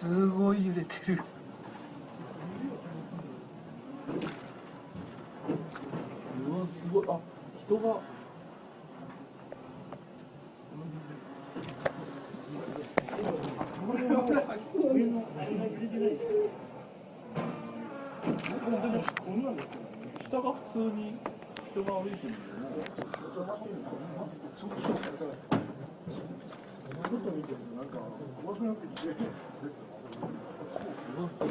すごい揺れてる。うわすごい。あ、人が下が普通に人が歩いてるんだよね。ちょっと見てるとなんか怖くなってきて。うわすごい。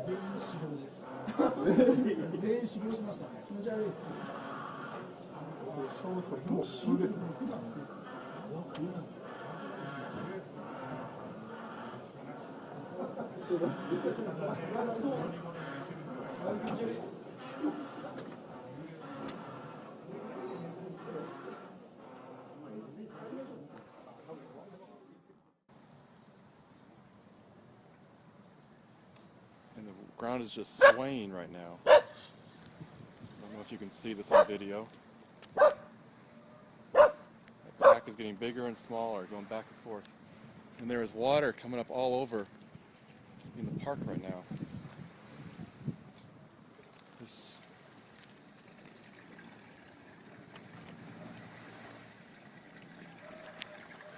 全員死亡です。全員死亡しましたね。気持ち悪いです。もう死んでる。And the ground is just swaying right now. I don't know if you can see this on video. The crack is getting bigger and smaller, going back and forth. And there is water coming up all over in the park right now. This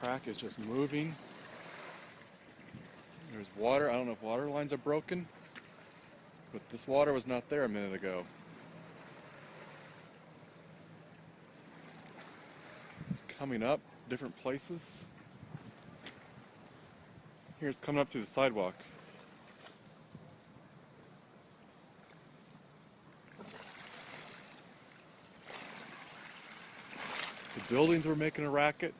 crack is just moving. There's water. I don't know if water lines are broken, but this water was not there a minute ago. It's coming up different places. Here it's coming up through the sidewalk. The buildings were making a racket.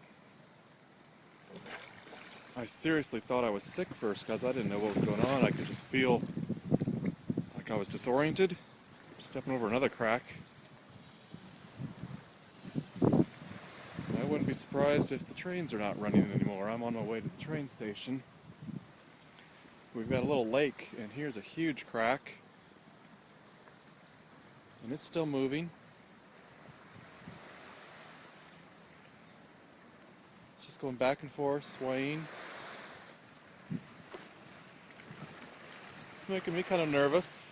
I seriously thought I was sick first because I didn't know what was going on. I could just feel like I was disoriented, stepping over another crack. I wouldn't be surprised if the trains are not running anymore. I'm on my way to the train station. We've got a little lake, and here's a huge crack. And it's still moving. It's just going back and forth, swaying. It's making me kind of nervous.